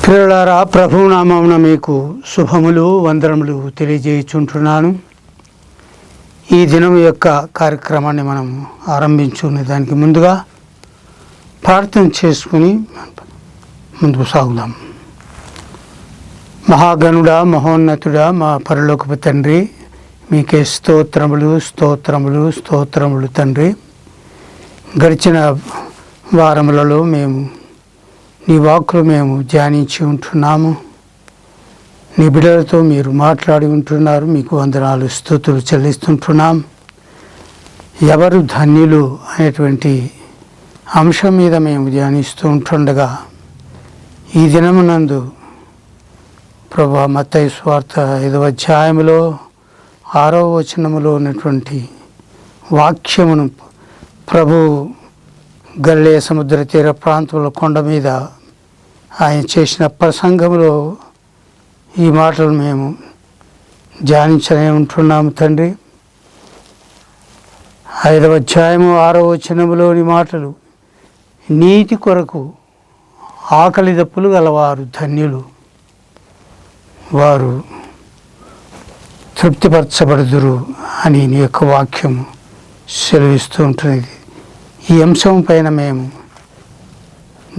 ప్రియులారా, ప్రభునామమున మీకు శుభములు వందనములు తెలియజేయుచుంటున్నాను. ఈ దినం యొక్క కార్యక్రమాన్ని మనం ఆరంభించుకునే దానికి ముందుగా ప్రార్థన చేసుకుని ముందుకు సాగుదాం. మహాగణుడా, మహోన్నతుడా, మా పరలోకపు తండ్రి, మీకే స్తోత్రములు స్తోత్రములు స్తోత్రములు తండ్రి. గడిచిన వారములలో మేము నీ వాక్కులు మేము ధ్యానించి ఉంటున్నాము. నీ బిడ్డలతో మీరు మాట్లాడి ఉంటున్నారు. మీకు వందనాలు స్తుతులు చెల్లిస్తుంటున్నాం. ఎవరు ధన్యులు అనేటువంటి అంశం మీద మేము ధ్యానిస్తూ ఉంటుండగా ఈ దినమునందు ప్రభువా, మత్తయి సువార్త 5వ అధ్యాయములో 6వ వచనములో ఉన్నటువంటి వాక్యమును ప్రభు గలిలయ సముద్ర తీర ప్రాంతంలో కొండ మీద ఆయన చేసిన ప్రసంగంలో ఈ మాటలు మేము ధ్యానించనే ఉంటున్నాము తండ్రి. 5వ అధ్యాయము 6వ వచనములోని మాటలు, నీతి కొరకు ఆకలి దప్పులు గలవారు ధన్యులు, వారు తృప్తిపరచబడుదురు అని నీ యొక్క వాక్యము సెలవిస్తూ ఉంటుంది. ఈ అంశం పైన మేము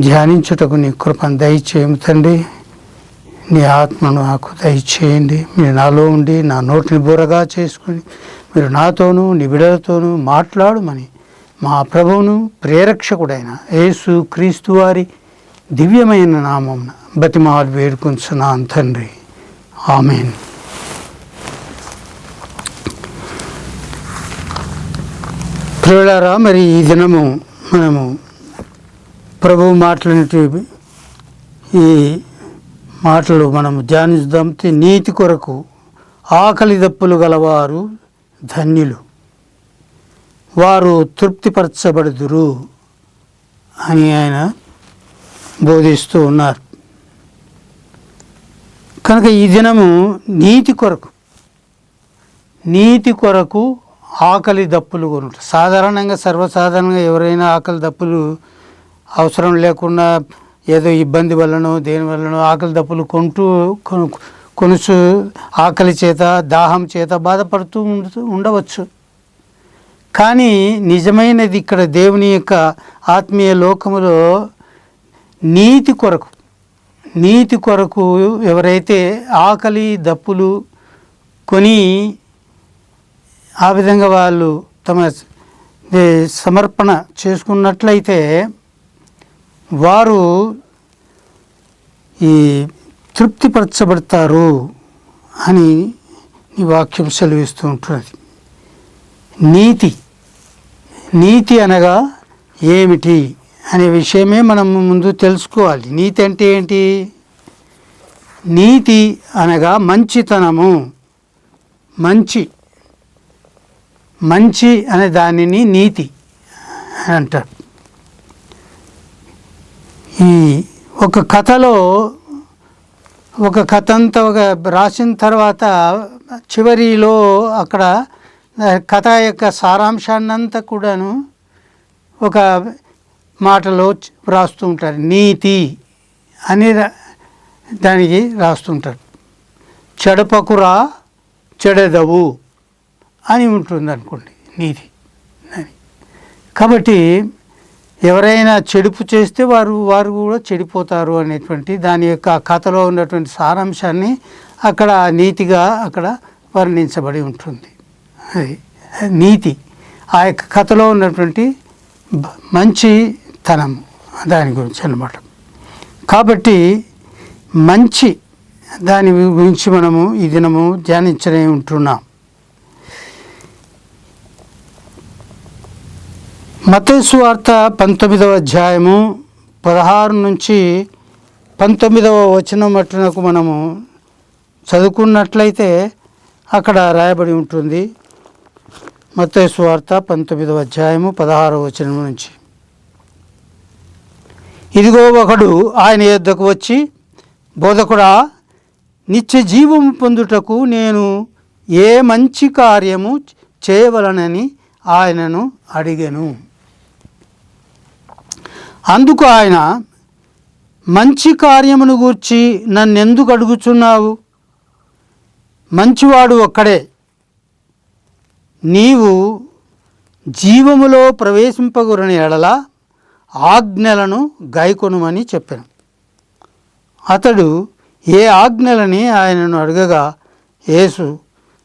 ధ్యానించుటకు నీ కృపను దయచేయము తండ్రి. నీ ఆత్మను నాకు దయచేయండి. మీరు నాలో ఉండి నా నోటిని బూరగా చేసుకుని మీరు నాతోనూ నీ బిడ్డలతోనూ మాట్లాడమని మా ప్రభువును ప్రేరక్షకుడైన యేసు క్రీస్తు వారి దివ్యమైన నామమున బతిమాలు వేడుకొంచున్నాను తండ్రి. ఆమేన్. ప్రియులారా, మరి ఈ దినము మనము ప్రభువు మాట్లాడినటువంటి ఈ మాటలు మనము ధ్యానిద్దాం. నీతి కొరకు ఆకలి దప్పులు గలవారు ధన్యులు, వారు తృప్తిపరచబడుదురు అని ఆయన బోధిస్తూ ఉన్నారు. కనుక ఈ దినము నీతి కొరకు ఆకలి దప్పులు కొనుట. సాధారణంగా సర్వసాధారణంగా ఎవరైనా ఆకలి దప్పులు అవసరం లేకుండా ఏదో ఇబ్బంది వల్లనో దేని వల్లనో ఆకలి దప్పులు కొనుచు ఆకలి చేత దాహం చేత బాధపడుతూ ఉండవచ్చు. కానీ నిజమైనది ఇక్కడ దేవుని యొక్క ఆత్మీయ లోకములో నీతి కొరకు ఎవరైతే ఆకలి దప్పులు కొని ఆ విధంగా వాళ్ళు తమ సమర్పణ చేసుకున్నట్లయితే వారు ఈ తృప్తిపరచబడతారు అని ఈ వాక్యం సెలవిస్తూ ఉంటుంది. నీతి అనగా ఏమిటి అనే విషయమే మనం ముందు తెలుసుకోవాలి. నీతి అంటే ఏంటి? నీతి అనగా మంచితనము. మంచి అనే దానిని నీతి అని అంటారు. ఈ ఒక కథలో ఒక కథ అంతా రాసిన తర్వాత చివరిలో అక్కడ కథ యొక్క సారాంశాన్నంతా కూడాను ఒక మాటలో రాస్తూ ఉంటారు. నీతి అని దానికి రాస్తుంటారు. చెడపకురా చెడెదవు అని ఉంటుంది అనుకోండి నీతి అని. కాబట్టి ఎవరైనా చెడుపు చేస్తే వారు కూడా చెడిపోతారు అనేటువంటి దాని యొక్క కథలో ఉన్నటువంటి సారాంశాన్ని అక్కడ నీతిగా అక్కడ వర్ణించబడి ఉంటుంది. అది నీతి, ఆ యొక్క కథలో ఉన్నటువంటి మంచితనం దాని గురించి అన్నమాట. కాబట్టి మంచి దాని గురించి మనము ఈ దినము ధ్యానించనే ఉంటున్నాం. మత్తయి సువార్త 19వ అధ్యాయము 16 నుంచి 19వ వచనం మట్టునకు మనము చదువుకున్నట్లయితే అక్కడ రాయబడి ఉంటుంది. మత్తయి సువార్త 19వ అధ్యాయము 16వ వచనం నుంచి, ఇదిగో ఒకడు ఆయన యొద్దకు వచ్చి, బోధకుడా, నిత్య జీవము పొందుటకు నేను ఏ మంచి కార్యము చేయవలనని ఆయనను అడిగెను. అందుకు ఆయన, మంచి కార్యమును గూర్చి నన్నెందుకు అడుగుచున్నావు? మంచివాడు ఒక్కడే. నీవు జీవములో ప్రవేశింపగురని ఎడల ఆజ్ఞలను గైకొనుమని చెప్పాను. అతడు ఏ ఆజ్ఞలని ఆయనను అడగగా, యేసు,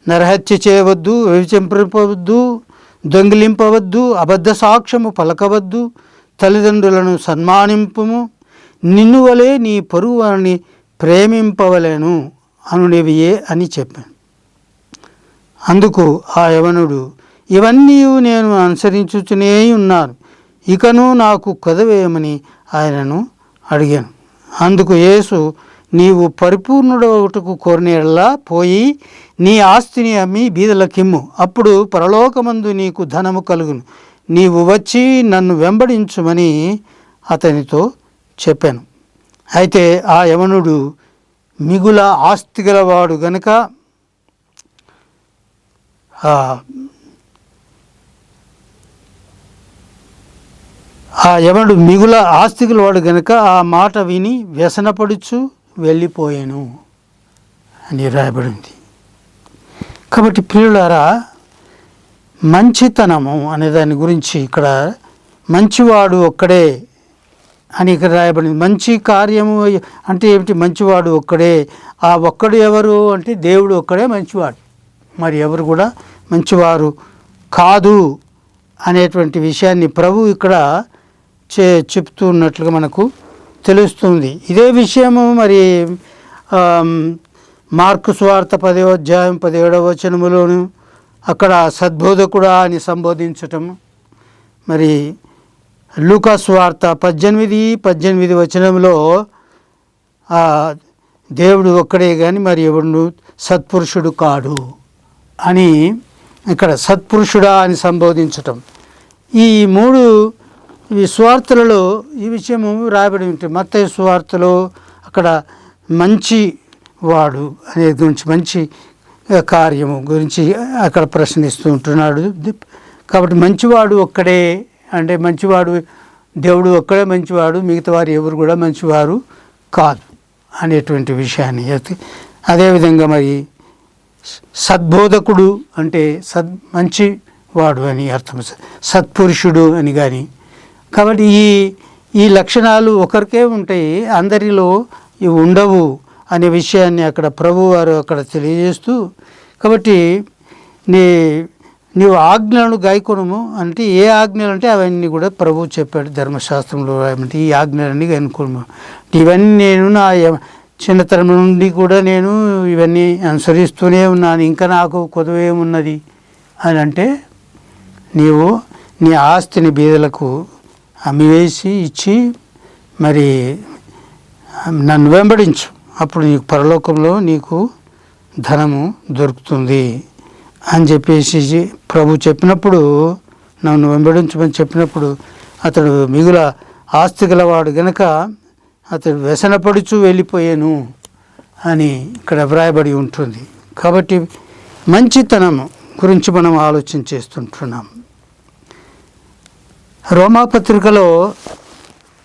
నరహత్య చేయవద్దు, వ్యభిచరింపవద్దు, దొంగిలింపవద్దు, అబద్ధ సాక్ష్యము పలకవద్దు, తల్లిదండ్రులను సన్మానింపుము, నిన్ను వలె నీ పొరుగు వారిని ప్రేమింపవలెను అనునివియే అని చెప్పాను. అందుకు ఆ యవనుడు, ఇవన్నీ నేను అనుసరించుతూనే ఉన్నాను, ఇకను నాకు కొదవేయమని ఆయనను అడిగాను. అందుకు యేసు, నీవు పరిపూర్ణుడొకటకు కోరినలా పోయి నీ ఆస్తిని అమ్మి బీదలకిమ్ము, అప్పుడు పరలోకమందు నీకు ధనము కలుగును. నీవు వచ్చి నన్ను వెంబడించుమని అతనితో చెప్పాను. అయితే ఆ యవనుడు మిగుల ఆస్తి గలవాడు గనుక ఆ మాట విని వ్యసనపడుచు వెళ్ళిపోయాను అని రాయబడింది. కాబట్టి ప్రియులారా, మంచితనము అనే దాని గురించి ఇక్కడ మంచివాడు ఒక్కడే అని ఇక్కడ రాయబడింది. మంచి కార్యము అంటే ఏమిటి? మంచివాడు ఒక్కడే. ఆ ఒక్కడు ఎవరు అంటే దేవుడు ఒక్కడే మంచివాడు, మరి ఎవరు కూడా మంచివారు కాదు అనేటువంటి విషయాన్ని ప్రభు ఇక్కడ చెప్తూ ఉన్నట్లుగా మనకు తెలుస్తుంది. ఇదే విషయము మరి మార్కు సువార్త 10వ అధ్యాయం 17వ వచనములోను అక్కడ సద్బోధకుడా అని సంబోధించటం, మరి లూకా సువార్త 18 వచనంలో దేవుడు ఒక్కడే కానీ మరి ఎవడు సత్పురుషుడు కాడు అని ఇక్కడ సత్పురుషుడా అని సంబోధించటం. ఈ మూడు సువార్తలలో ఈ విషయము రాయబడి ఉంటుంది. మత్తయి సువార్తలో అక్కడ మంచి వాడు అనే గురించి, మంచి కార్యము గురించి అక్కడ ప్రశ్నిస్తూ ఉంటున్నాడు. కాబట్టి మంచివాడు ఒక్కడే అంటే మంచివాడు దేవుడు ఒక్కడే మంచివాడు, మిగతా వారు ఎవరు కూడా మంచివారు కాదు అనేటువంటి విషయాన్ని. అదేవిధంగా మరి సద్బోధకుడు అంటే మంచివాడు అని అర్థం, సత్పురుషుడు అని కానీ. కాబట్టి ఈ లక్షణాలు ఒకరికే ఉంటాయి, అందరిలో ఇవి ఉండవు అనే విషయాన్ని అక్కడ ప్రభువారు అక్కడ తెలియజేస్తూ, కాబట్టి నీవు ఆజ్ఞలను గాయకొనుము అంటే ఏ ఆజ్ఞలు అంటే అవన్నీ కూడా ప్రభువు చెప్పాడు ధర్మశాస్త్రంలో. అంటే ఈ ఆజ్ఞలన్నీ కనుకోను, ఇవన్నీ నేను నా చిన్నతనం నుండి కూడా నేను ఇవన్నీ అనుసరిస్తూనే ఉన్నాను, ఇంకా నాకు కొదవేమున్నది అని అంటే, నీవు నీ ఆస్తిని బీదలకు అమ్మివేసి ఇచ్చి మరి నన్ను వెంబడించు, అప్పుడు నీకు పరలోకంలో నీకు ధనము దొరుకుతుంది అని చెప్పేసి ప్రభు చెప్పినప్పుడు, నన్ను వెంబడించమని చెప్పినప్పుడు అతడు మిగుల ఆస్తి గలవాడు గనక అతడు వ్యసనపడుచు వెళ్ళిపోయాను అని ఇక్కడ వ్రాయబడి ఉంటుంది. కాబట్టి మంచితనం గురించి మనం ఆలోచన చేస్తుంటున్నాం. రోమాపత్రికలో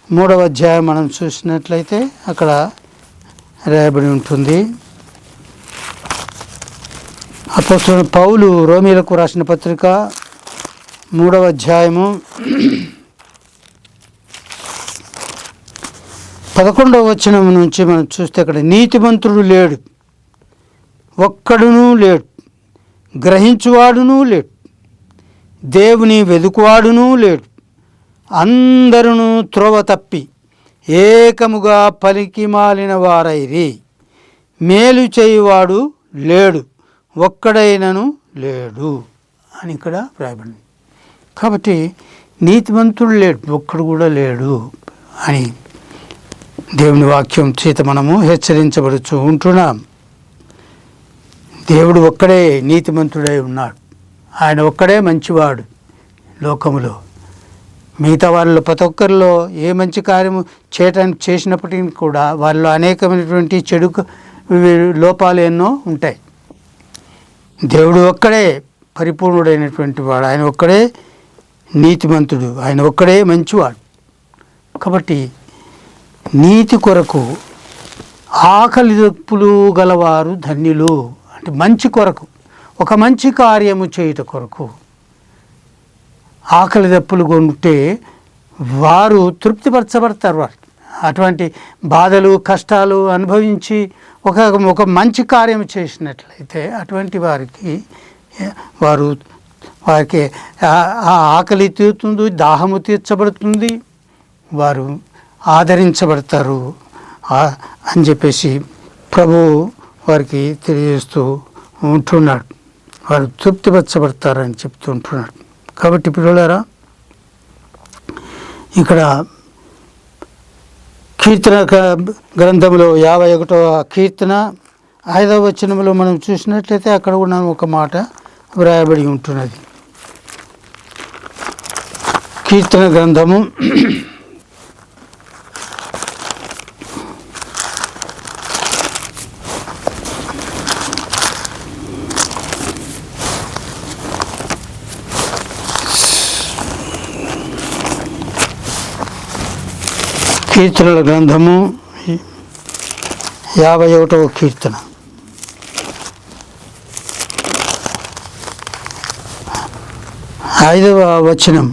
3వ అధ్యాయం మనం చూసినట్లయితే అక్కడ రాయబడి ఉంటుంది. అపోస్తలుడైన పౌలు రోమీయులకు రాసిన పత్రిక 3వ అధ్యాయము 11వ వచనం నుంచి మనం చూస్తే అక్కడ నీతిమంతుడు లేడు, ఒక్కడునూ లేడు, గ్రహించువాడునూ లేడు, దేవుని వెదుకువాడునూ లేడు, అందరూ త్రోవ తప్పి ఏకముగా పలికి మాలిన వారైరి, మేలు చేయువాడు లేడు, ఒక్కడైనను లేడు అని ఇక్కడ రాయబడింది. కాబట్టి నీతిమంతుడు లేడు, ఒక్కడు కూడా లేడు అని దేవుని వాక్యం చేత మనము హెచ్చరించబడుతూ ఉంటున్నాం. దేవుడు ఒక్కడే నీతిమంతుడై ఉన్నాడు, ఆయన ఒక్కడే మంచివాడు లోకములో. మిగతా వాళ్ళు ప్రతి ఒక్కరిలో ఏ మంచి కార్యము చేయటానికి చేసినప్పటికీ కూడా వాళ్ళలో అనేకమైనటువంటి చెడు లోపాలు ఎన్నో ఉంటాయి. దేవుడు ఒక్కడే పరిపూర్ణుడైనటువంటి వాడు, ఆయన ఒక్కడే నీతిమంతుడు, ఆయన ఒక్కడే మంచివాడు. కాబట్టి నీతి కొరకు ఆకలి దప్పులు గలవారు ధన్యులు. అంటే మంచి కొరకు, ఒక మంచి కార్యము చేయుట కొరకు ఆకలి దప్పులు కొంటే వారు తృప్తిపరచబడతారు. వారు అటువంటి బాధలు కష్టాలు అనుభవించి ఒక మంచి కార్యం చేసినట్లయితే అటువంటి వారికి ఆకలి తీరుతుంది, దాహము తీర్చబడుతుంది, వారు ఆదరించబడతారు అని చెప్పేసి ప్రభువు వారికి తెలియజేస్తూ ఉంటున్నాడు. వారు తృప్తిపరచబడతారని చెప్తూ ఉంటున్నాడు. కాబట్టి పిల్లలారా, ఇక్కడ కీర్తన గ్రంథంలో 51వ కీర్తన 5వ వచనంలో మనం చూసినట్లయితే అక్కడ కూడా ఒక మాట వ్రాయబడి ఉంటున్నది. కీర్తన గ్రంథము 51వ కీర్తన 5వ వచనం.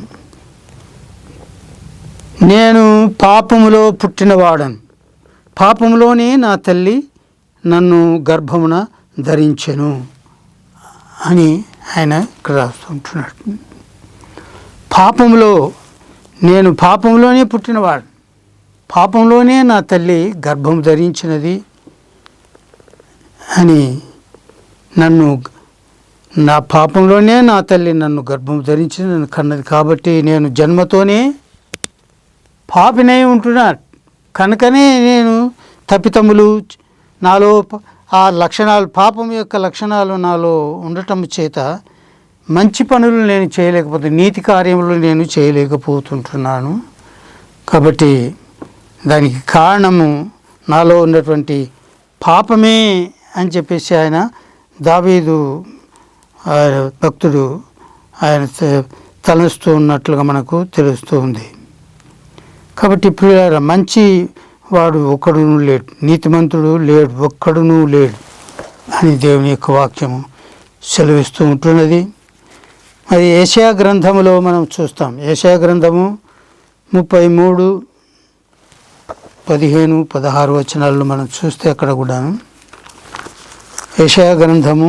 నేను పాపములో పుట్టినవాడను, పాపములోనే నా తల్లి నన్ను గర్భమున ధరించెను అని ఆయన ఇక్కడ రాస్తుంటున్నాడు. నేను పాపంలోనే పుట్టినవాడు, పాపంలోనే నా తల్లి గర్భం ధరించినది అని, నా పాపంలోనే నా తల్లి నన్ను గర్భం ధరించి నన్ను కన్నది. కాబట్టి నేను జన్మతోనే పాపినై ఉంటున్నాను. కనుకనే నేను తప్పితములు నాలో ఆ లక్షణాలు, పాపం యొక్క లక్షణాలు నాలో ఉండటం చేత మంచి పనులు నేను చేయలేకపోతే, నీతి కార్యములు నేను చేయలేకపోతుంటున్నాను. కాబట్టి దానికి కారణము నాలో ఉన్నటువంటి పాపమే అని చెప్పేసి ఆయన దావీదు భక్తుడు ఆయన తలస్తూ ఉన్నట్లుగా మనకు తెలుస్తూ ఉంది. కాబట్టి ఇప్పుడు మంచి వాడు ఒక్కడును లేడు, నీతిమంతుడు లేడు, ఒక్కడును లేడు అని దేవుని యొక్క వాక్యము సెలవిస్తూ ఉంటున్నది. మరి యెషయా గ్రంథములో మనం చూస్తాం. యెషయా గ్రంథము 33, 15, 16 వచనాలను మనం చూస్తే అక్కడ కూడా యెషయా గ్రంథము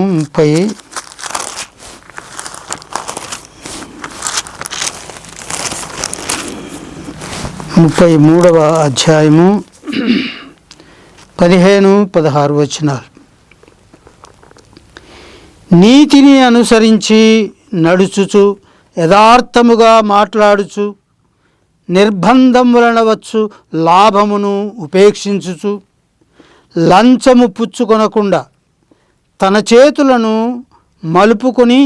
33వ అధ్యాయము 15, 16 వచనాలు. నీతిని అనుసరించి నడుచుచు, యథార్థముగా మాట్లాడుచు, నిర్బంధం వలన వచ్చు లాభమును ఉపేక్షించుచు, లంచము పుచ్చుకొనకుండా తన చేతులను మలుపుకొని,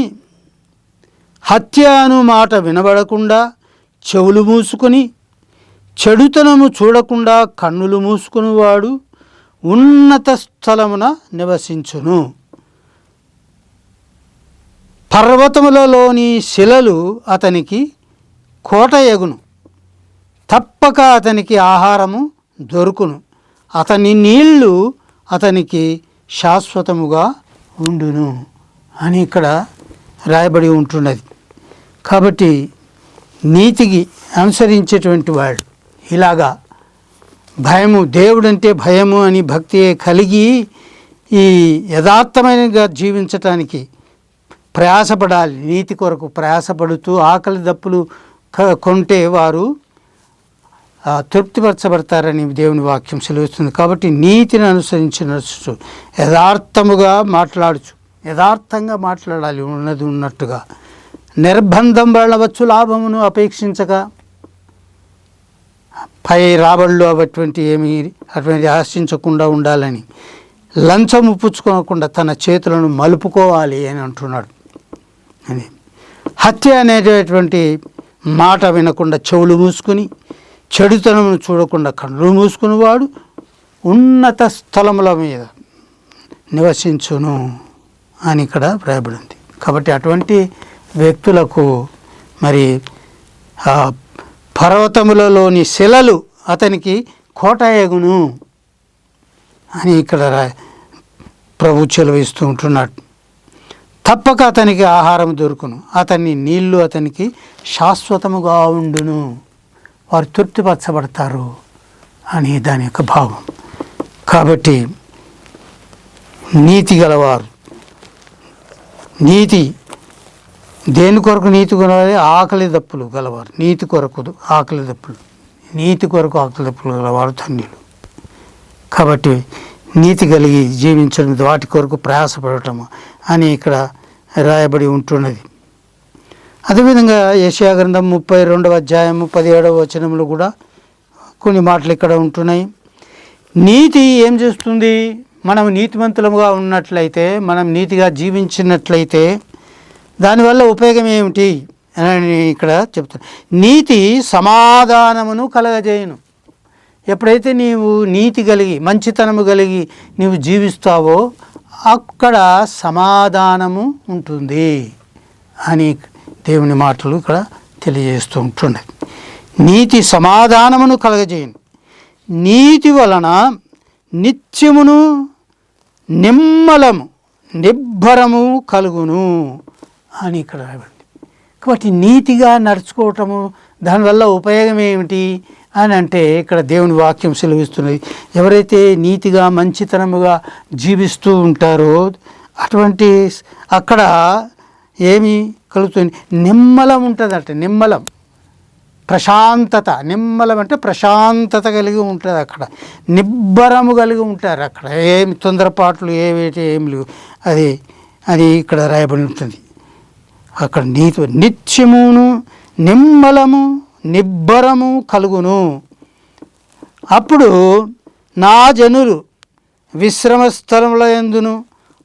హత్య అను మాట వినబడకుండా చెవులు మూసుకొని, చెడుతనము చూడకుండా కన్నులు మూసుకునివాడు ఉన్నత స్థలమున నివసించును. పర్వతములలోని శిలలు అతనికి కోట ఎగును, తప్పక అతనికి ఆహారము దొరుకును, అతని నీళ్లు అతనికి శాశ్వతముగా ఉండును అని ఇక్కడ రాయబడి ఉంటున్నది. కాబట్టి నీతికి అనుసరించేటువంటి వాడు ఇలాగా భయము, దేవుడంటే భయము అని భక్తి కలిగి ఈ యథార్థమైనగా జీవించటానికి ప్రయాసపడాలి. నీతి కొరకు ప్రయాసపడుతూ ఆకలి దప్పులు కొంటే వారు తృప్తిపరచబడతారని దేవుని వాక్యం సెలవుస్తుంది. కాబట్టి నీతిని అనుసరించి నడుచు, యథార్థముగా మాట్లాడుచు, యథార్థంగా మాట్లాడాలి ఉన్నది ఉన్నట్టుగా, నిర్బంధం వలవచ్చు లాభమును అపేక్షించక, పై రాబడులు అటువంటి ఆశించకుండా ఉండాలని, లంచము పుచ్చుకోకుండా తన చేతులను మలుపుకోవాలి అని అంటున్నాడు. అని హత్య అనేటటువంటి మాట వినకుండా చెవులు మూసుకుని, చెడుతనమును చూడకుండా కళ్ళు మూసుకుని వాడు ఉన్నత స్థలముల మీద నివసించును అని ఇక్కడ వ్రాయబడింది. కాబట్టి అటువంటి వ్యక్తులకు మరి పర్వతములలోని శిలలు అతనికి కోటయగును అని ఇక్కడ ప్రభు చెలవిస్తూ ఉంటున్నాడు. తప్పక అతనికి ఆహారం దొరుకును, అతని నీళ్లు అతనికి శాశ్వతముగా ఉండును, వారు తృప్తిపరచబడతారు అని దాని యొక్క భావం. కాబట్టి నీతి గలవారు, నీతి దేని కొరకు నీతి కొనాలి? ఆకలి దప్పులు గలవారు, నీతి కొరకు ఆకలి దప్పులు, నీతి కొరకు ఆకలి దప్పులు గలవారు ధన్యులు. కాబట్టి నీతి కలిగి జీవించడం, వాటి కొరకు ప్రయాసపడటము అని ఇక్కడ రాయబడి ఉంటున్నది. అదేవిధంగా యెషయా గ్రంథం 32వ అధ్యాయము 17వ వచనంలో కూడా కొన్ని మాటలు ఇక్కడ ఉంటున్నాయి. నీతి ఏం చేస్తుంది? మనం నీతిమంతులుగా ఉన్నట్లయితే, మనం నీతిగా జీవించినట్లయితే దానివల్ల ఉపయోగం ఏమిటి అని ఇక్కడ చెప్తాను. నీతి సమాధానమును కలగజేయును. ఎప్పుడైతే నీవు నీతి కలిగి మంచితనము కలిగి నీవు జీవిస్తావో అక్కడ సమాధానము ఉంటుంది అని దేవుని మాటలు ఇక్కడ తెలియజేస్తూ ఉంటున్నాయి. నీతి సమాధానమును కలగజేయును, నీతి వలన నిత్యమును నిమ్మలము నిబ్బరము కలుగును అని ఇక్కడ రాయబడింది. కాబట్టి నీతిగా నడుచుకోవటము దానివల్ల ఉపయోగం ఏమిటి అని అంటే ఇక్కడ దేవుని వాక్యం సెలవిస్తున్నది. ఎవరైతే నీతిగా మంచితనముగా జీవిస్తూ ఉంటారో అటువంటి అక్కడ ఏమి కలుగుతుంది? నిమ్మలం ఉంటుందట. నిమ్మలం, ప్రశాంతత. నిమ్మలం అంటే ప్రశాంతత కలిగి ఉంటుంది. అక్కడ నిబ్బరము కలిగి ఉంటారు. అక్కడ ఏమి తొందరపాట్లు ఏమి లేవు. అది ఇక్కడ రాయబడి ఉంటుంది. అక్కడ నీతి నిత్యమును నిమ్మలము నిబ్బరము కలుగును. అప్పుడు నా జనులు విశ్రమ స్థలముల యందును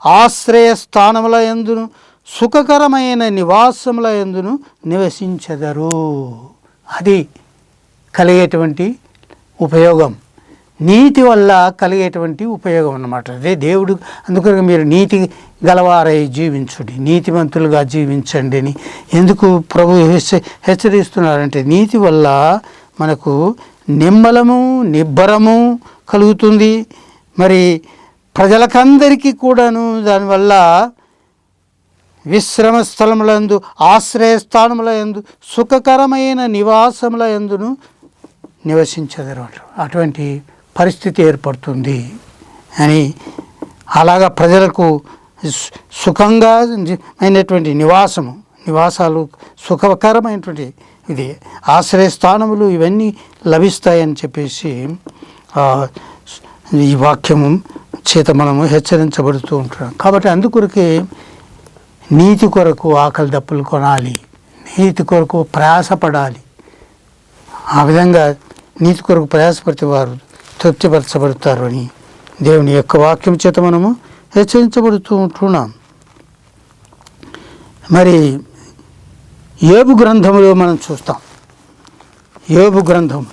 ఆశ్రయ స్థానముల యందును సుఖకరమైన నివాసముల యందును నివసించెదరు. అది కలిగేటువంటి ఉపయోగం, నీతి వల్ల కలిగేటువంటి ఉపయోగం అన్నమాట. అదే దేవుడు అందుకని మీరు నీతి గలవారై జీవించుడి, నీతిమంతులుగా జీవించండి అని ఎందుకు ప్రభు హెచ్చరిస్తున్నారంటే నీతి వల్ల మనకు నిమ్మలము నిబ్బరము కలుగుతుంది. మరి ప్రజలకందరికీ కూడాను దానివల్ల విశ్రమ స్థలములందు ఆశ్రయస్థానముల యందు సుఖకరమైన నివాసముల యందును నివసించదరు. అటువంటి పరిస్థితి ఏర్పడుతుంది అని, అలాగా ప్రజలకు సుఖంగా అయినటువంటి నివాసాలు సుఖకరమైనటువంటి ఇది ఆశ్రయస్థానములు ఇవన్నీ లభిస్తాయని చెప్పేసి ఈ వాక్యము చేత మనము హెచ్చరించబడుతూ ఉంటున్నాం. కాబట్టి అందుకొరకే నీతి కొరకు ఆకలి దప్పులు కొనాలి, నీతి కొరకు ప్రయాసపడాలి. ఆ విధంగా నీతి కొరకు ప్రయాసపడితే వారు తృప్తిపరచబడతారు అని దేవుని యొక్క వాక్యం చేత మనము హెచ్చరించబడుతూ ఉంటున్నాం. మరి యోబు గ్రంథంలో మనం చూస్తాం. యోబు గ్రంథం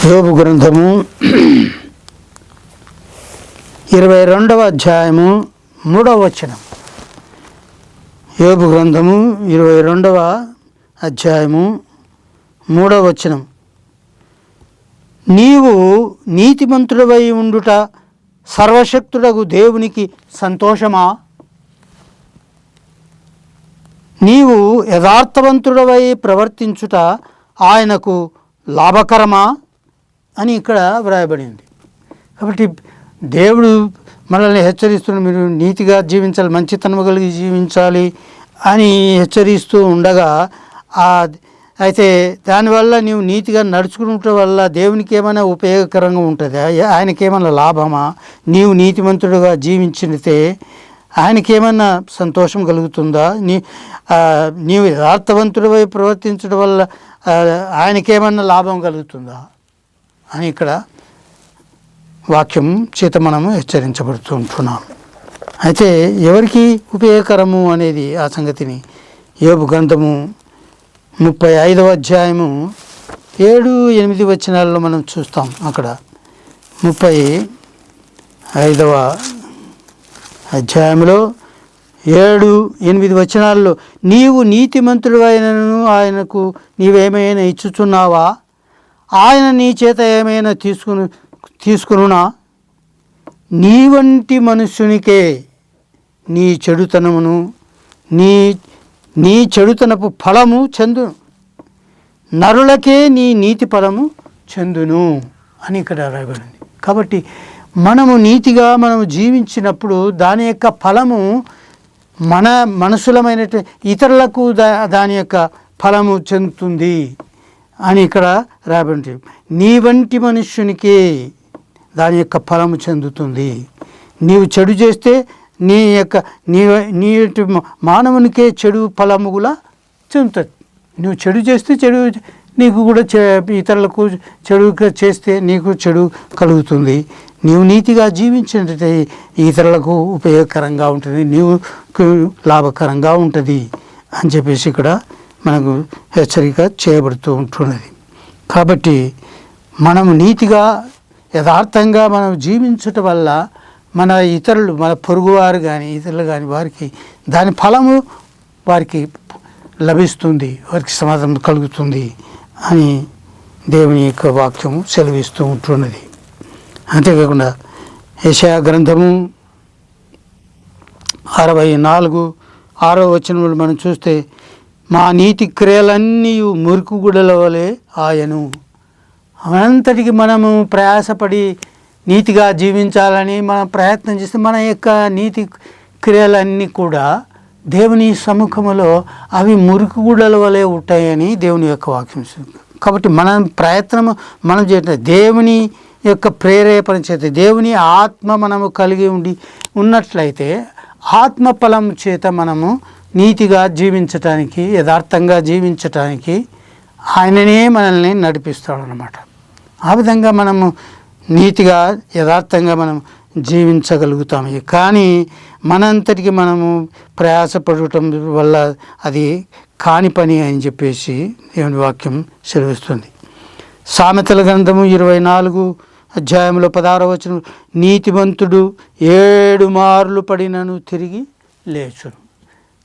యోబు గ్రంథము 22వ అధ్యాయము 3వ వచనం. యోబు గ్రంథము 22వ అధ్యాయము 3వ వచనం. నీవు నీతిమంతుడవై ఉండుట సర్వశక్తుడగు దేవునికి సంతోషమా? నీవు యథార్థవంతుడవై ప్రవర్తించుట ఆయనకు లాభకరమా అని ఇక్కడ వ్రాయబడింది. కాబట్టి దేవుడు మనల్ని హెచ్చరిస్తున్న మీరు నీతిగా జీవించాలి, మంచితనము కలిగి జీవించాలి అని హెచ్చరిస్తూ ఉండగా అయితే దానివల్ల నీవు నీతిగా నడుచుకుంటే వల్ల దేవునికి ఏమైనా ఉపయోగకరంగా ఉంటుందా? ఆయనకి ఏమైనా లాభమా? నీవు నీతిమంతుడుగా జీవించితే ఆయనకి ఏమైనా సంతోషం కలుగుతుందా? నీవు యథార్థవంతుడివై ప్రవర్తించడం వల్ల ఆయనకేమన్నా లాభం కలుగుతుందా అని ఇక్కడ వాక్యం చేత మనము హెచ్చరించబడుతూ ఉంటున్నాం. అయితే ఎవరికి ఉపయోగకరము అనేది ఆ సంగతిని యోబు గ్రంథము 35వ అధ్యాయము 7-8 వచనాల్లో మనం చూస్తాం. అక్కడ 35వ అధ్యాయంలో 7-8 వచనాల్లో, నీవు నీతిమంతుడు అయినను ఆయనకు నీవేమైనా ఇచ్చుచున్నావా? ఆయన నీ చేత ఏమైనా తీసుకునునా? నీ వంటి మనుష్యునికే నీ చెడుతనమును నీ చెడుతనపు ఫలము చెందును, నరులకే నీ నీతి ఫలము చెందును అని ఇక్కడ రాయబడింది. కాబట్టి మనము నీతిగా మనము జీవించినప్పుడు దాని యొక్క ఫలము మన మనుషులమైనటువంటి ఇతరులకు దాని యొక్క ఫలము చెందుతుంది అని ఇక్కడ రాబడి. నీ వంటి మనుష్యునికి దాని యొక్క ఫలము చెందుతుంది. నీవు చెడు చేస్తే నీ మానవునికే చెడు ఫలము కూడా చెందుతుంది. నువ్వు చెడు చేస్తే చెడు నీకు కూడా ఇతరులకు చెడు చేస్తే నీకు చెడు కలుగుతుంది. నీవు నీతిగా జీవించినట్లయితే ఇతరులకు ఉపయోగకరంగా ఉంటుంది, నీవుకు లాభకరంగా ఉంటుంది అని చెప్పేసి ఇక్కడ మనకు హెచ్చరిక చేయబడుతూ ఉంటున్నది. కాబట్టి మనము నీతిగా యథార్థంగా మనం జీవించటం వల్ల మన ఇతరులు, మన పొరుగువారు కానీ ఇతరులు కానీ వారికి దాని ఫలము వారికి లభిస్తుంది, వారికి సమాధానం కలుగుతుంది అని దేవుని యొక్క వాక్యము సెలవిస్తూ ఉంటున్నది. అంతేకాకుండా యెషయా గ్రంథము 64:6 వచనంలో మనం చూస్తే, మా నీతి క్రియలన్నీ మురికి గుడల వలె ఆయను. అనంతటికి మనము ప్రయాసపడి నీతిగా జీవించాలని మనం ప్రయత్నం చేస్తే మన యొక్క నీతి క్రియలన్నీ కూడా దేవుని సముఖములో అవి మురికి గుడల వలె ఉంటాయని దేవుని యొక్క వాక్యం. కాబట్టి మన ప్రయత్నము మనం చేయాలి దేవుని యొక్క ప్రేరేపణ చేత, దేవుని ఆత్మ మనము కలిగి ఉన్నట్లయితే ఆత్మ ఫలం చేత మనము నీతిగా జీవించటానికి, యథార్థంగా జీవించటానికి ఆయననే మనల్ని నడిపిస్తాడనమాట. ఆ విధంగా మనము నీతిగా యథార్థంగా మనం జీవించగలుగుతాము. కానీ మనంతటికి మనము ప్రయాసపడటం వల్ల అది కాని పని అని చెప్పేసి దేవుని వాక్యం సెలవిస్తుంది. సామెతల గ్రంథము 24:16 వచనం, నీతిమంతుడు 7 మార్లు పడినను తిరిగి లేచును.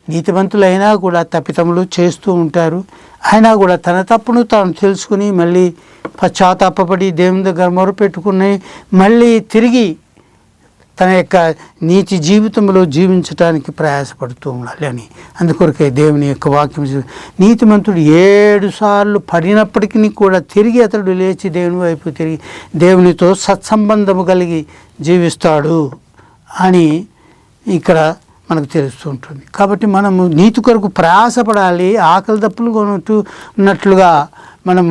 నీతిమంతులైనా కూడా తప్పిదములు చేస్తూ ఉంటారు. అయినా కూడా తన తప్పును తాను తెలుసుకుని మళ్ళీ పశ్చాత్తాపపడి దేవుని దగ్గర మొరపెట్టుకుని మళ్ళీ తిరిగి తన యొక్క నీతి జీవితంలో జీవించడానికి ప్రయాసపడుతూ ఉండాలి అని. అందుకొరకే దేవుని యొక్క వాక్యం, నీతిమంతుడు 7 సార్లు పడినప్పటికీ కూడా తిరిగి అతడు లేచి దేవుని వైపు తిరిగి దేవునితో సత్సంబంధము కలిగి జీవిస్తాడు అని ఇక్కడ మనకు తెలుస్తూ ఉంటుంది. కాబట్టి మనము నీతి కొరకు ప్రయాసపడాలి. ఆకలి దప్పులు కొనున్నట్లుగా మనం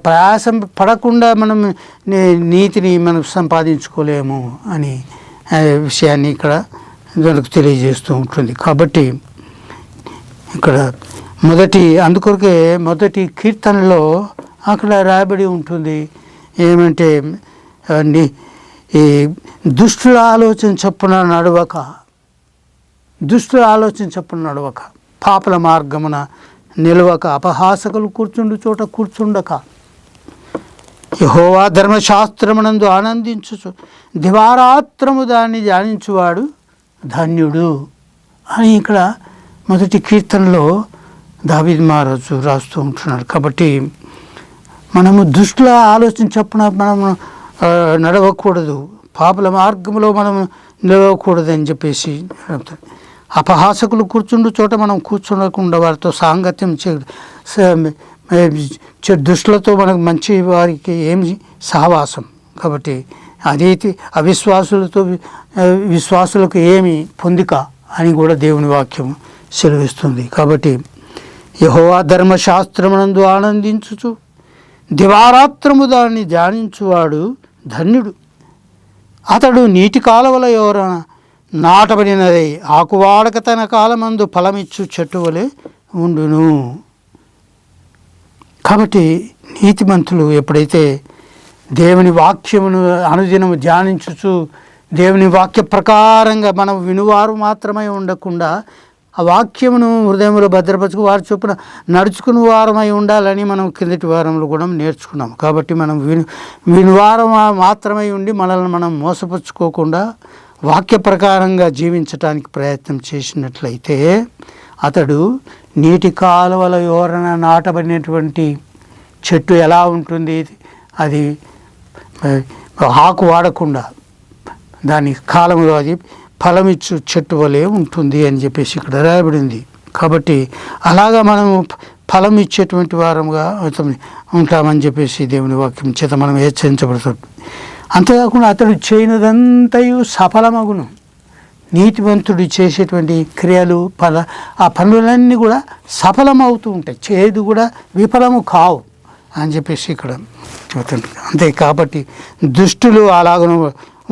ప్రయాసం పడకుండా మనం నీతిని మనం సంపాదించుకోలేము అని విషయాన్ని ఇక్కడ మనకు తెలియజేస్తూ ఉంటుంది. కాబట్టి ఇక్కడ అందుకొరకే మొదటి కీర్తనలో అక్కడ రాయబడి ఉంటుంది ఏమంటే, ఈ దుష్టుల ఆలోచన చొప్పున నడవక, పాపల మార్గమున నిలవక, అపహాసకులు కూర్చుండు చోట కూర్చుండక, యెహోవా ధర్మశాస్త్రమునందు ఆనందించుచు దివారాత్రము దాన్ని ధ్యానించువాడు ధన్యుడు అని ఇక్కడ మొదటి కీర్తనలో దావీదు మహారాజు రాస్తూ ఉంటున్నాడు. కాబట్టి మనము దుష్టుల ఆలోచన చొప్పున మనము నడవకూడదు, పాపల మార్గంలో మనం నిలవకూడదు అని చెప్పేసి. అపహాసకులు కూర్చుండు చోట మనం కూర్చుండకుండా వారితో సాంగత్యం దుష్టులతో మనకు మంచి వారికి ఏమి సహవాసం. కాబట్టి అదైతే విశ్వాసులకు ఏమి పొందిక అని కూడా దేవుని వాక్యం సెలవిస్తుంది. కాబట్టి యెహోవా ధర్మశాస్త్రమునందు ఆనందించుచు దివారాత్రము దాన్ని ధ్యానించువాడు ధన్యుడు. అతడు నీటి కాలువల ఎవరన నాటబడినదై ఆకువాడక తన కాలమందు ఫలమిచ్చు చెట్టు వలె ఉండును. కాబట్టి నీతిమంతులు ఎప్పుడైతే దేవుని వాక్యమును అనుదినము ధ్యానించుచు దేవుని వాక్య ప్రకారంగా మనం వినువారు మాత్రమే ఉండకుండా ఆ వాక్యమును హృదయంలో భద్రపరచుకు వారి చొప్పున నడుచుకుని వారమై ఉండాలని మనం కిందటి వారంలో కూడా నేర్చుకున్నాం. కాబట్టి మనం వినివారం మాత్రమై ఉండి మనల్ని మనం మోసపుచ్చుకోకుండా వాక్య ప్రకారంగా జీవించటానికి ప్రయత్నం చేసినట్లయితే అతడు నీటి కాలువల ఓరన నాటబడినటువంటి చెట్టు ఎలా ఉంటుంది, అది ఆకు వాడకుండా దాని కాలంలో అది ఫలమిచ్చు చెట్టు వలె ఉంటుంది అని చెప్పేసి ఇక్కడ రాయబడింది. కాబట్టి అలాగా మనము ఫలం ఇచ్చేటువంటి వారంగా ఉంటామని చెప్పేసి దేవుని వాక్యం చేత మనం హెచ్చరించబడుతుంది. అంతేకాకుండా అతడు చేయనిదంతయు సఫలమగును. నీతివంతుడు చేసేటువంటి క్రియలు ఆ పనులన్నీ కూడా సఫలమవుతూ ఉంటాయి, చేదు కూడా విఫలము కావు అని చెప్పేసి ఇక్కడ చెబుతుంటారు. అంతే కాబట్టి దుష్టులు అలాగను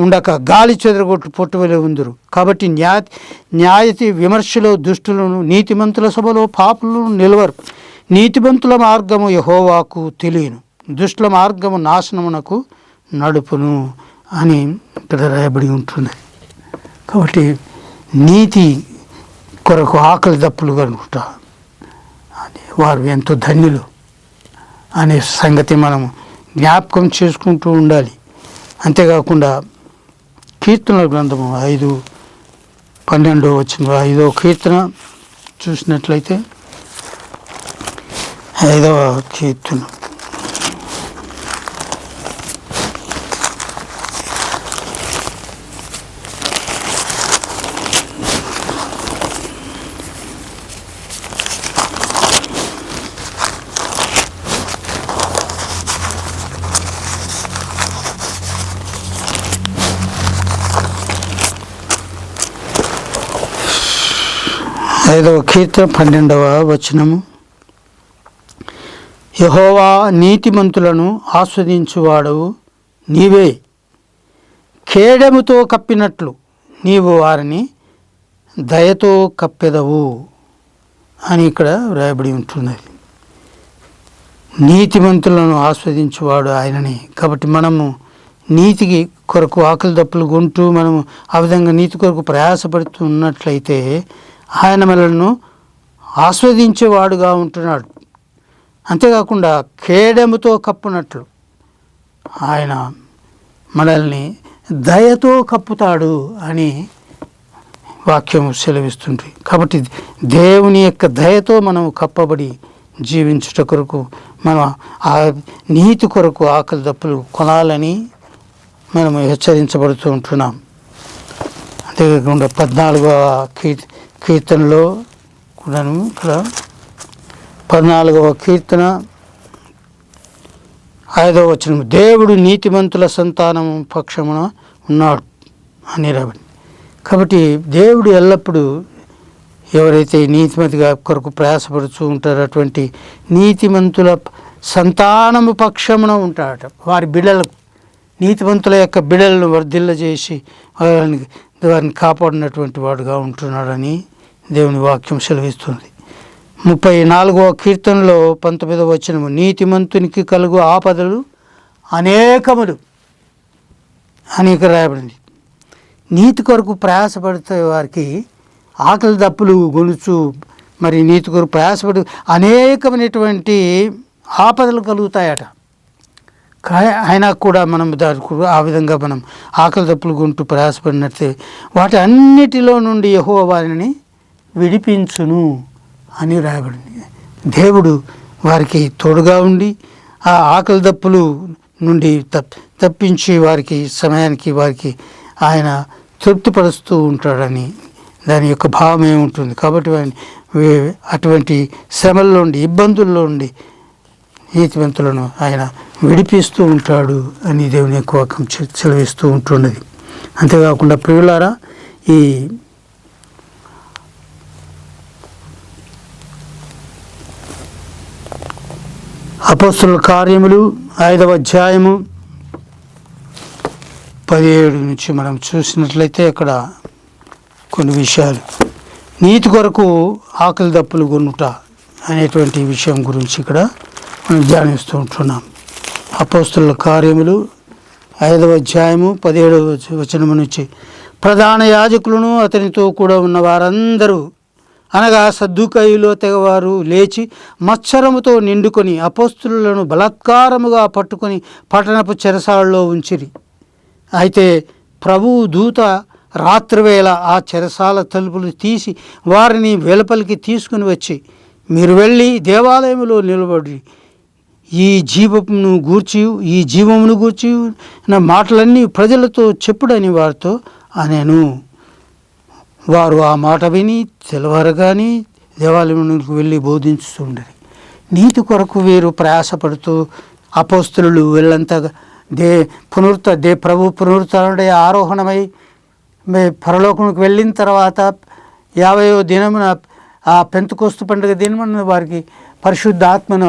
ఉండక గాలి చెదరగొట్టు పొట్టువలే ఉందరు. కాబట్టి న్యాయతి విమర్శలో దుష్టులను, నీతిమంతుల సభలో పాపులను నిలవరు. నీతిమంతుల మార్గము యెహోవాకు తెలియను, దుష్టుల మార్గము నాశనమునకు నడుపును అని ఇక్కడ రాయబడి ఉంటుంది. కాబట్టి నీతి కొరకు ఆకలి దప్పులు కనుక వారు ఎంతో ధన్యులు అనే సంగతి మనం జ్ఞాపకం చేసుకుంటూ ఉండాలి. అంతేకాకుండా కీర్తనల గ్రంథము 5:12 5వ కీర్తన చూసినట్లయితే 5వ కీర్తన ఐదవ కీర్తన 12వ వచనము. యెహోవా నీతిమంతులను ఆస్వాదించువాడవు నీవే, ఖేడముతో కప్పినట్లు నీవు వారిని దయతో కప్పెదవు అని ఇక్కడ వ్రాయబడి ఉంటున్నది. నీతిమంతులను ఆస్వాదించువాడు ఆయనని. కాబట్టి మనము నీతికి కొరకు ఆకలి దప్పులు కొంటూ మనము ఆ విధంగా నీతి కొరకు ప్రయాసపడుతున్నట్లయితే ఆయన మనలను ఆస్వాదించేవాడుగా ఉంటున్నాడు. అంతేకాకుండా ఖేడముతో కప్పునట్లు ఆయన మనల్ని దయతో కప్పుతాడు అని వాక్యం సెలవిస్తుంది. కాబట్టి దేవుని యొక్క దయతో మనం కప్పబడి జీవించుట కొరకు మనం ఆ నీతి కొరకు ఆకలి దప్పులు కొనాలని మనం హెచ్చరించబడుతూ ఉంటున్నాం. అంతేకాకుండా 14వ కీర్తనలో కూడాను ఇక్కడ 14వ కీర్తన 5వ వచనం, దేవుడు నీతిమంతుల సంతానం పక్షమున ఉన్నాడు అని రాబడి. కాబట్టి దేవుడు ఎల్లప్పుడూ ఎవరైతే నీతిమంతిగా కొరకు ప్రయాసపడుతూ ఉంటారో అటువంటి నీతిమంతుల సంతానము పక్షమున ఉంటాడట. వారి బిడ్డలకు, నీతిమంతుల యొక్క బిడ్డలను వర్ధిల్ల చేసి వారిని కాపాడినటువంటి వాడుగా ఉంటున్నాడని దేవుని వాక్యం సెలవిస్తుంది. 34వ కీర్తనలో 19వ వచనము, నీతిమంతునికి కలుగు ఆపదలు అనేకములు అని రాయబడింది. నీతి కొరకు ప్రయాసపడితే వారికి ఆకలి దప్పులు గొలుచు మరి నీతి కొరకు ప్రయాసపడి అనేకమైనటువంటి ఆపదలు కలుగుతాయట. అయినా కూడా మనం ఆ విధంగా మనం ఆకలి దప్పులు కొంటూ ప్రయాసపడినట్లయితే వాటి అన్నిటిలో నుండి యెహోవా వారిని విడిపించును అని రాయబడింది. దేవుడు వారికి తోడుగా ఉండి ఆ ఆకలి దప్పులు నుండి తప్పించి వారికి సమయానికి వారికి ఆయన తృప్తిపరుస్తూ ఉంటాడని దాని యొక్క భావం ఏముంటుంది. కాబట్టి అటువంటి శ్రమల్లో ఉండి ఇబ్బందుల్లో ఉండి నీతివంతులను ఆయన విడిపిస్తూ ఉంటాడు అని దేవుని యొక్క వాక్యం సెలవిస్తూ ఉంటున్నది. అంతేకాకుండా ప్రియులారా, ఈ అపోస్తలుల కార్యములు 5వ అధ్యాయము 17 నుంచి మనం చూసినట్లయితే అక్కడ కొన్ని విషయాలు నీతి కొరకు ఆకలి దప్పులు కొనుట అనేటువంటి విషయం గురించి ఇక్కడ మనం ధ్యానిస్తూ ఉంటున్నాం. అపోస్తలుల కార్యములు 5వ అధ్యాయము 17వ వచనము నుంచి, ప్రధాన యాజకులను అతనితో కూడా ఉన్న వారందరూ అనగా సద్దూకయ్యులో తెగవారు లేచి మత్సరముతో నిండుకొని అపోస్తులను బలాత్కారముగా పట్టుకొని పట్టణపు చెరసాలలో ఉంచిరి. అయితే ప్రభువు దూత రాత్రివేళ ఆ చెరసాల తలుపులు తీసి వారిని వెలుపలికి తీసుకుని వచ్చి, మీరు వెళ్ళి దేవాలయంలో నిలబడి ఈ జీవమును గూర్చి నా మాటలన్నీ ప్రజలతో చెప్పుడని వారితో అనెను. వారు ఆ మాట విని తెల్లవారగాని దేవాలయంలోకి వెళ్ళి బోధించుతుండరి. నీతి కొరకు వీరు ప్రయాసపడుతూ అపోస్తులు వెళ్ళంతా ప్రభు పునరుద్ధరణే ఆరోహణమై పరలోకంకి వెళ్ళిన తర్వాత 50వ దినమున ఆ పెంతెకొస్తు పండుగ దినమున వారికి పరిశుద్ధాత్మను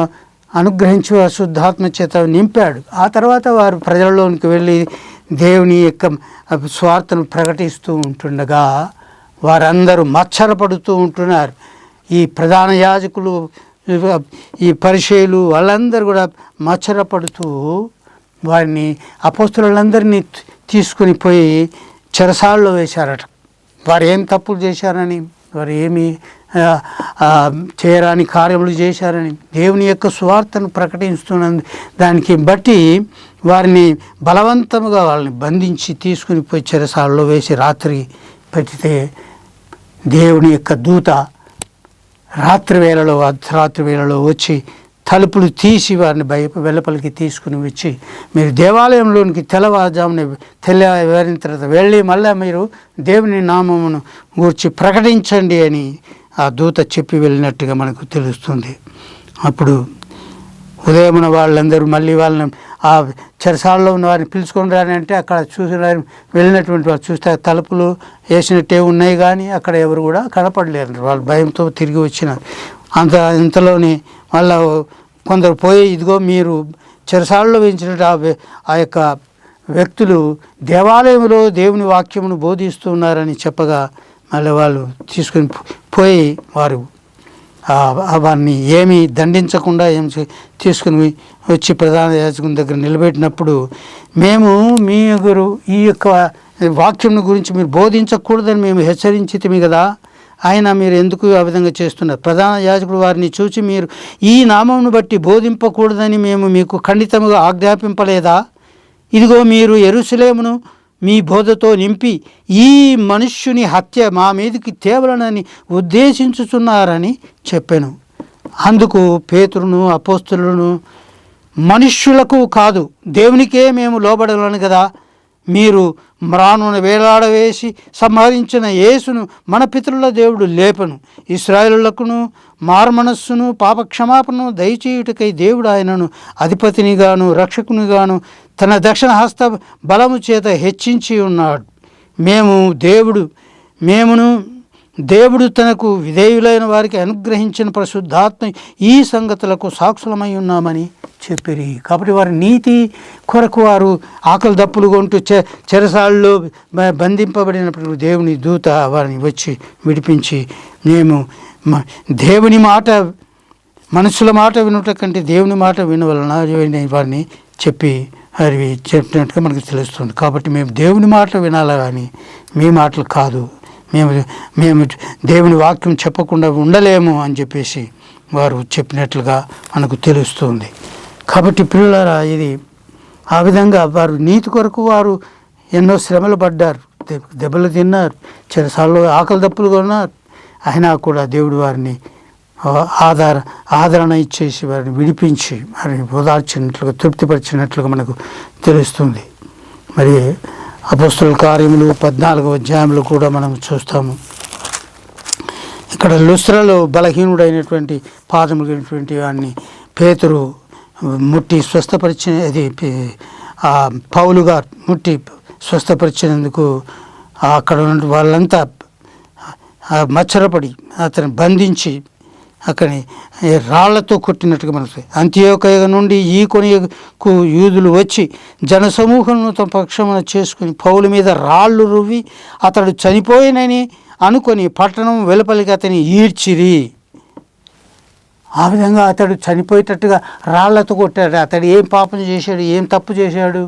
అనుగ్రహించి శుద్ధాత్మ చేత నింపాడు. ఆ తర్వాత వారు ప్రజలలోనికి వెళ్ళి దేవుని యొక్క స్వార్థను ప్రకటిస్తూ ఉంటుండగా వారందరూ మత్సరపడుతూ ఉంటున్నారు. ఈ ప్రధాన యాజకులు, ఈ పరిసయ్యులు వాళ్ళందరూ కూడా మత్సరపడుతూ వారిని అపోస్తలులందరినీ తీసుకుని పోయి చెరసాలలో వేశారట. వారు ఏం తప్పులు చేశారని, వారు ఏమి చేయరాని కార్యములు చేశారని, దేవుని యొక్క సువార్తను ప్రకటిస్తున్న దానికి బట్టి వారిని బలవంతముగా వాళ్ళని బంధించి తీసుకుని పోయి చెరసాలలో వేసి రాత్రి పెడితే దేవుని యొక్క దూత అర్ధరాత్రి వేళలో వచ్చి తలుపులు తీసి వారిని వెలుపలికి తీసుకుని వచ్చి, మీరు దేవాలయంలోనికి తెల్లవారిన తర్వాత వెళ్ళి మళ్ళీ మీరు దేవుని నామమును గూర్చి ప్రకటించండి అని ఆ దూత చెప్పి వెళ్ళినట్టుగా మనకు తెలుస్తుంది. అప్పుడు ఉదయమున వాళ్ళందరూ మళ్ళీ వాళ్ళని ఆ చెరసాలలో ఉన్న వారిని పిలుచుకొని రాని అంటే అక్కడ చూసిన వారిని వెళ్ళినటువంటి వారు చూస్తే తలుపులు వేసినట్టే ఉన్నాయి, కానీ అక్కడ ఎవరు కూడా కనపడలేరు. వాళ్ళు భయంతో తిరిగి వచ్చినారు. ఇంతలోనే వాళ్ళ కొందరు పోయి, ఇదిగో మీరు చెరసాలలో వేయించినట్టు ఆ యొక్క వ్యక్తులు దేవాలయంలో దేవుని వాక్యమును బోధిస్తున్నారని చెప్పగా మళ్ళీ వాళ్ళు తీసుకుని పోయి వారిని ఏమీ దండించకుండా తీసుకుని వచ్చి ప్రధాన యాజకుని దగ్గర నిలబెట్టినప్పుడు, మేము మీ ఈ యొక్క వాక్యం గురించి మీరు బోధించకూడదని మేము హెచ్చరించితిమి కదా, ఆయన మీరు ఎందుకు ఆ విధంగా చేస్తున్నారు? ప్రధాన యాజకుడు వారిని చూసి, మీరు ఈ నామమును బట్టి బోధింపకూడదని మేము మీకు ఖండితముగా ఆజ్ఞాపింపలేదా? ఇదిగో మీరు యెరూషలేమును మీ బోధతో నింపి ఈ మనుష్యుని హత్య మా మీదకి తేవలనని ఉద్దేశించుచున్నారని చెప్పాను. అందుకు పేతురును అపోస్తలులను, మనుష్యులకు కాదు దేవునికే మేము లోబడలను కదా, మీరు మ్రానును వేలాడవేసి సంహరించిన యేసును మన పితరుల దేవుడు లేపను, ఇశ్రాయేలులకును మారుమనస్సును పాపక్షమాపణను దయచేయుటకై దేవుడు ఆయనను అధిపతినిగాను రక్షకునిగాను తన దక్షిణ హస్త బలము చేత హెచ్చించి ఉన్నాడు. దేవుడు తనకు విధేయులైన వారికి అనుగ్రహించిన పరిశుద్ధాత్మ ఈ సంగతులకు సాక్షులమై ఉన్నామని చెప్పిరి. కాబట్టి వారి నీతి కొరకు వారు ఆకలి దప్పులు కొంటూ చెరసాలలో బంధింపబడినప్పుడు దేవుని దూత వారిని వచ్చి విడిపించి, మేము దేవుని మాట, మనుషుల మాట వినుట కంటే దేవుని మాట వినవలన వారిని చెప్పినట్టుగా మనకు తెలుస్తుంది. కాబట్టి మేము దేవుని మాట వినాలి, కానీ మీ మాటలు కాదు, మేము దేవుని వాక్యం చెప్పకుండా ఉండలేము అని చెప్పేసి వారు చెప్పినట్లుగా మనకు తెలుస్తుంది. కాబట్టి ప్రియులారా, ఇది ఆ విధంగా వారు నీతి కొరకు వారు ఎన్నో శ్రమలు పడ్డారు, దెబ్బలు తిన్నారు, చెరసాలలో ఆకలి దప్పులు కొన్నారు. అయినా కూడా దేవుడు వారిని ఆదరణ ఇచ్చేసి వారిని విడిపించి వారిని ఓదార్చినట్లుగా తృప్తిపరిచినట్లుగా మనకు తెలుస్తుంది. మరి అపోస్తలుల కార్యములు 14వ అధ్యాయంలో కూడా మనం చూస్తాము. ఇక్కడ లుస్త్రలో బలహీనుడైనటువంటి పాదములు కలిగినటువంటి వాడిని పేతురు ముట్టి స్వస్థపరిచిన, అది పౌలుగా ముట్టి స్వస్థపరిచినందుకు అక్కడ ఉన్న వాళ్ళంతా మచ్చరపడి అతను బంధించి అక్కడి రాళ్లతో కొట్టినట్టుగా మనకు. అంత్యోకయ నుండి ఈ కొనికు యూదులు వచ్చి జనసమూహంను తమ పక్షమున చేసుకుని పౌలు మీద రాళ్ళు రువ్వి అతడు చనిపోయినని అనుకొని పట్టణం వెలుపలికి అతని ఈడ్చిరి. ఆ విధంగా అతడు చనిపోయేటట్టుగా రాళ్లతో కొట్టాడు. అతడు ఏం పాపం చేశాడు, ఏం తప్పు చేశాడు?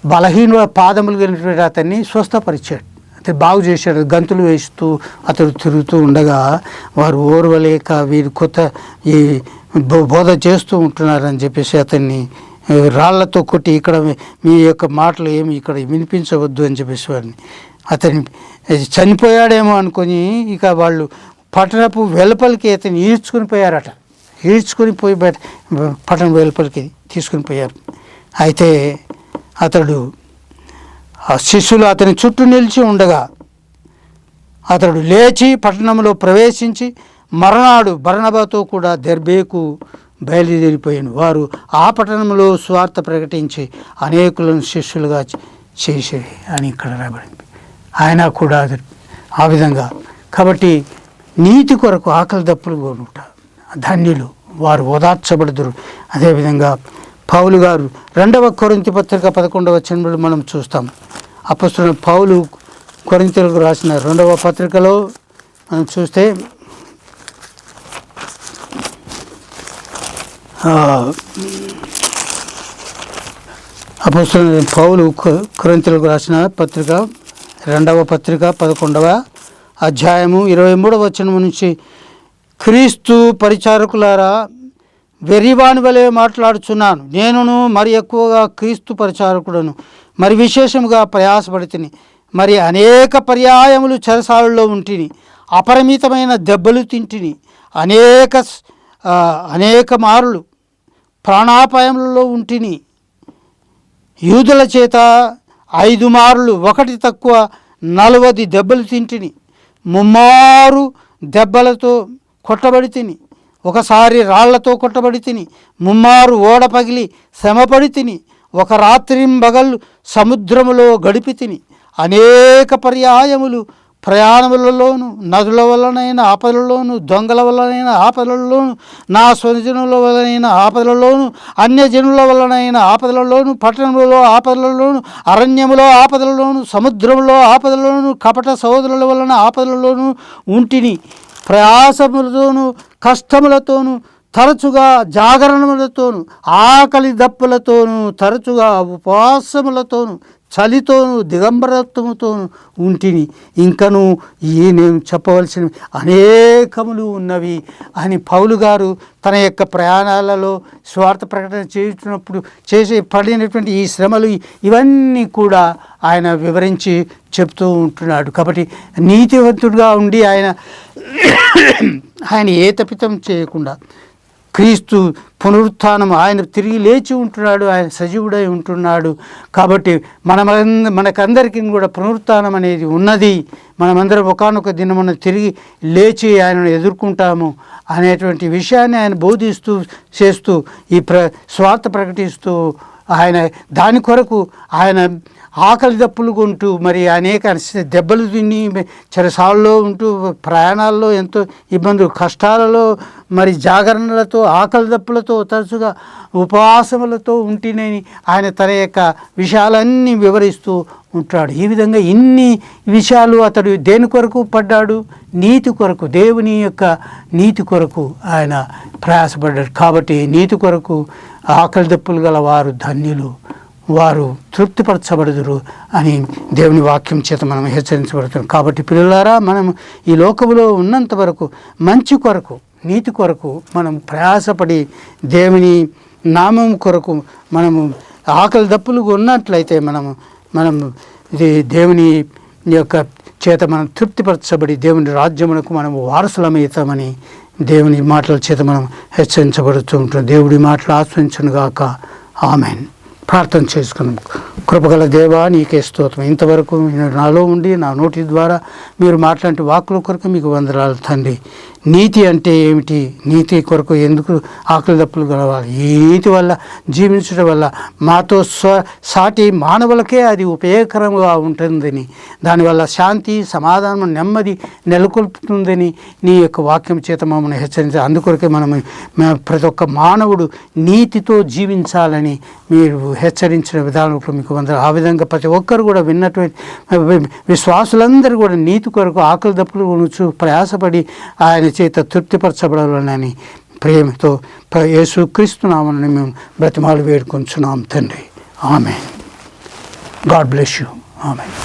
బలహీన పాదములు కలిగినటువంటి అతన్ని స్వస్థపరిచాడు. బాగు చేశాడు. గంతులు వేస్తూ అతడు తిరుగుతూ ఉండగా వారు ఓర్వలేక వీరు కొత్త ఈ బోధ చేస్తూ ఉంటున్నారని చెప్పేసి అతన్ని రాళ్లతో కొట్టి, ఇక్కడ మీ యొక్క మాటలు ఏమి ఇక్కడ వినిపించవద్దు అని చెప్పేసి వారిని అతని చనిపోయాడేమో అనుకొని ఇక వాళ్ళు పట్టణపు వెలుపలికి అతన్ని ఈడ్చుకుని పోయారట. ఈడ్చుకుని పోయి పట్టణం వెలుపలికి తీసుకుని పోయారు. అయితే అతడు ఆ శిష్యులు అతని చుట్టూ నిలిచి ఉండగా అతడు లేచి పట్టణంలో ప్రవేశించి మరునాడు బర్నబాతో కూడా దెర్బేకు బయలుదేరిపోయాను. వారు ఆ పట్టణంలో స్వార్థ ప్రకటించి అనేకులను శిష్యులుగా చేసి అని ఇక్కడ రాబడింది. ఆయన కూడా ఆ విధంగా. కాబట్టి నీతి కొరకు ఆకలి దప్పులు కొనుట ధన్యులు, వారు ఓదార్చబడుదురు. అదేవిధంగా పౌలు గారు 2వ కొరింథీ పత్రిక 11వ వచనంలో మనం చూస్తాం. అపొస్తలుడైన పౌలు కొరింథీయులకు రాసిన 2వ పత్రికలో మనం చూస్తే అపొస్తలుడైన పౌలు కొరింథీయులకు రాసిన పత్రిక 2వ పత్రిక 11వ అధ్యాయము 23వ వచనం నుంచి, క్రీస్తు పరిచారకులారా, వెర్రివాని వలె మాట్లాడుచున్నాను. నేనును మరి ఎక్కువగా క్రీస్తు పరిచారకుడను, మరి విశేషముగా ప్రయాసపడితిని, మరి అనేక పర్యాయములు చెరసాలలో ఉంటిని, అపరిమితమైన దెబ్బలు తింటిని, అనేక మారులు ప్రాణాపాయములలో ఉంటిని, యూదుల చేత 5 మార్లు ఒకటి తక్కువ 40 దెబ్బలు తింటిని, 3 దెబ్బలతో కొట్టబడి తిని, ఒకసారి రాళ్లతో కొట్టబడి తిని, 3 ఓడ పగిలి శ్రమపడి తిని, ఒక రాత్రింబగళ్ళు సముద్రములో గడిపి తిని, అనేక పర్యాయములు ప్రయాణములలోను, నదుల వలనైన ఆపదలలోను, దొంగల వలనైన ఆపదలలోను, నా స్వజనుల వలనైన ఆపదలలోను, అన్యజనుల వలనైన ఆపదలలోను, పట్టణములలో ఆపదలలోను, అరణ్యములో ఆపదలలోను, సముద్రములో ఆపదలలోను, కపట సోదరుల వలన ఆపదలలోను ఉంటిని. ప్రయాసములతోనూ కష్టములతోనూ, తరచుగా జాగరణములతోనూ, ఆకలి దప్పులతోనూ, తరచుగా ఉపవాసములతోనూ, చలితోనూ, దిగంబరత్వముతోనూ ఉంటిని. ఇంకను నేను చెప్పవలసినవి అనేకములు ఉన్నవి అని పౌలు గారు తన యొక్క ప్రయాణాలలో స్వార్థ ప్రకటన చేస్తున్నప్పుడు పడినటువంటి ఈ శ్రమలు ఇవన్నీ కూడా ఆయన వివరించి చెప్తూ ఉంటున్నాడు. కాబట్టి నీతివంతుడుగా ఉండి ఆయన ఏ తప్పితం చేయకుండా, క్రీస్తు పునరుత్థానం, ఆయన తిరిగి లేచి ఉంటున్నాడు, ఆయన సజీవుడై ఉంటున్నాడు. కాబట్టి మనకందరికీ కూడా పునరుత్థానం అనేది ఉన్నది. మనమందరం ఒకానొక దినమున తిరిగి లేచి ఆయనను ఎదుర్కొంటాము అనేటువంటి విషయాన్ని ఆయన బోధిస్తూ చేస్తూ ఈ స్వార్థ ప్రకటిస్తూ ఆయన దాని కొరకు ఆయన ఆకలి దప్పులు కొంటూ, మరి అనేక దెబ్బలు తిని చెరసాలలో ఉంటూ, ప్రయాణాల్లో ఎంతో ఇబ్బందులు, కష్టాలలో, మరి జాగరణలతో, ఆకలి దప్పులతో, తరచుగా ఉపవాసములతో ఉంటేనేని ఆయన తన యొక్క విషయాలన్నీ వివరిస్తూ ఉంటాడు. ఈ విధంగా ఇన్ని విషయాలు అతడు దేని కొరకు పడ్డాడు? నీతి కొరకు, దేవుని యొక్క నీతి కొరకు ఆయన ప్రయాసపడ్డాడు. కాబట్టి నీతి కొరకు ఆకలి దప్పులు గల వారు ధన్యులు, వారు తృప్తిపరచబడుదురు అని దేవుని వాక్యం చేత మనం హెచ్చరించబడుతున్నాం. కాబట్టి పిల్లలారా, మనం ఈ లోకములో ఉన్నంత వరకు మంచి కొరకు, నీతి కొరకు మనం ప్రయాసపడి దేవుని నామం కొరకు మనము ఆకలి దప్పులు ఉన్నట్లయితే మనం ఇది దేవుని యొక్క చేత మనం తృప్తిపరచబడి దేవుని రాజ్యమునకు మనం వారసులమవుతామని దేవుని మాటల చేత మనం హెచ్చరించబడుతూ ఉంటాం. దేవుడి మాటలు ఆశ్రయించునుగాక. ఆమెన్. ప్రార్థన చేసుకున్నాం. కృపగల దేవా, నీకే స్తోత్రం. ఇంతవరకు నాలో ఉండి నా నోటి ద్వారా మీరు మాట్లాడే వాక్కుల కొరకు మీకు వందనాలు తండ్రి. నీతి అంటే ఏమిటి? నీతి కొరకు ఎందుకు ఆకలి దప్పులు గలవాలి? ఈ నీతి వల్ల, జీవించడం వల్ల మాతో సాటి మానవులకే అది ఉపయోగకరంగా ఉంటుందని, దానివల్ల శాంతి, సమాధానం, నెమ్మది నెలకొల్పుతుందని నీ యొక్క వాక్యం చేత మమ్మల్ని హెచ్చరించాలి. అందుకొరకే ప్రతి ఒక్క మానవుడు నీతితో జీవించాలని మీరు హెచ్చరించిన విధానంలో మీకు వందనాలు. ఆ విధంగా ప్రతి ఒక్కరు కూడా విన్నటువంటి విశ్వాసులందరూ కూడా నీతి కొరకు ఆకలి దప్పులు కొనుచు ప్రయాసపడి ఆయన చేత తృప్తిపరచబడాలని ప్రేమతో యేసుక్రీస్తు నామమున మేము బ్రతిమాలు వేడుకొంచున్నాం తండ్రి. ఆమేన్. God bless you. ఆమేన్.